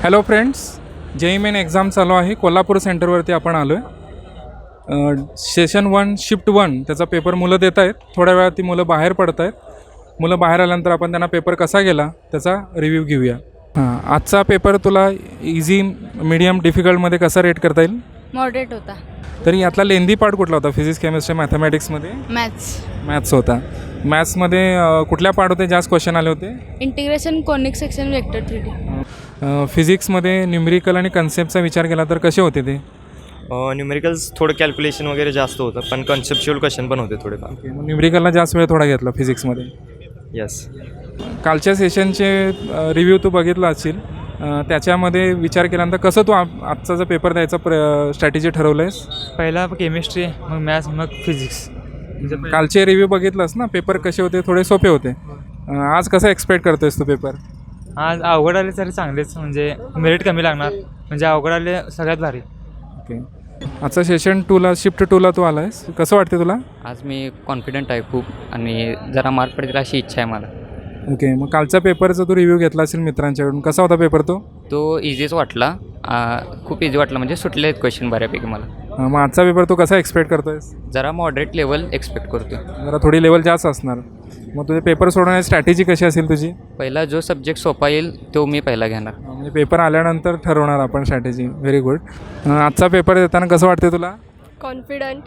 Hello friends, JEE main exam चालू आहे. कोल्हापूर सेंटरवरती आपण आलो आहे. सेशन 1 शिफ्ट 1 त्याचा पेपर मुलं देत आहेत. थोड्या वेळात ती मुलं बाहेर पडत आहेत. मुलं बाहेर आल्यानंतर आपण त्यांना पेपर कसा गेला त्याचा रिव्ह्यू घेऊया. आजचा पेपर तुला इझी, मीडियम, डिफिकल्टमध्ये कसा रेट करता येईल? मॉडरेट होता. तरी यातला लेंदी पार्ट कुठला होता? Physics, chemistry, मॅथमॅटिक्समध्ये? मॅथ्स होता. मॅथ्समध्ये कुठल्या पार्ट होते जास्त क्वेश्चन आले होते? Integration, conic section, vector 3D. फिजिक्समध्ये न्यूमेरिकल आणि कन्सेप्टचा विचार केला तर कसे होते ते? न्यूमेरिकल्स थोडं कॅल्क्युलेशन वगैरे जास्त होतं, पण कन्सेप्च्युअल क्वेश्चन पण होते थोडेफार. न्यूमेरिकलला जास्त वेळ थोडा घेतला फिजिक्समध्ये. यस. कालच्या सेशनचे रिव्ह्यू तू बघितला असेल, त्याच्यामध्ये विचार केल्यानंतर कसं तू आजचा जो पेपर द्यायचा स्ट्रॅटेजी ठरवलं आहेस? पहिला केमिस्ट्री, मग मॅथ्स, मग फिजिक्स. कालचे रिव्ह्यू बघितलास ना, पेपर कसे होते? थोडे सोपे होते. आज कसा एक्सपेक्ट करतोयस तू पेपर? आज अवघड आले तरी चांगलेच, म्हणजे मेरिट कमी लागणार, म्हणजे अवघड आले सगळ्यात भारी. ओके. आजचा सेशन 2ला, शिफ्ट 2ला तू आला आहेस, कसं वाटते तुला? आज मी कॉन्फिडंट आहे खूप, आणि जरा मार्क पडतील अशी इच्छा आहे मला. ओके. मग कालच्या पेपरचा तू रिव्ह्यू घेतला असेल मित्रांच्याकडून, कसा होता पेपर तो इझीच वाटला, खूप इझी वाटला, म्हणजे सुटले आहेत क्वेश्चन बऱ्यापैकी मला. मग आजचा पेपर तू कसा एक्सपेक्ट करतोयस? जरा मॉडरेट लेवल एक्सपेक्ट करतो. जरा थोडी लेवल जास्त असणार. मग तुझे पेपर सोडवण्याची स्ट्रॅटेजी कशी असेल तुझी? पहिला जो सब्जेक्ट सोपा येईल तो मी पहिला घेणार. म्हणजे पेपर आल्यानंतर ठरवणार आपण स्ट्रॅटेजी. Very good. आजचा पेपर देताना कसं वाटते तुला? कॉन्फिडंट.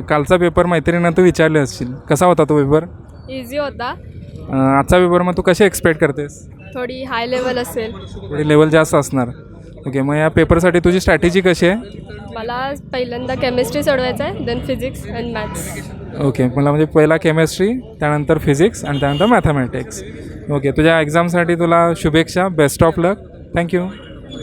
कालचा पेपर मैत्रिणींना तू विचारले असशील, कसा होता तो पेपर? इझी होता. आजचा पेपर मग तू कसे एक्सपेक्ट करतेस? थोडी हाय लेवल असेल. थोडी लेवल जास्त असणार. ओके. मग या पेपरसाठी तुझी स्ट्रॅटेजी कशी आहे? मला पहिल्यांदा केमिस्ट्री सोडवायचं आहे, then physics and maths. Okay. मला म्हणजे पहिला केमिस्ट्री, त्यानंतर फिजिक्स आणि त्यानंतर मॅथमॅटिक्स. ओके. तुझ्या एक्झामसाठी तुला शुभेच्छा. Best of luck. थँक्यू.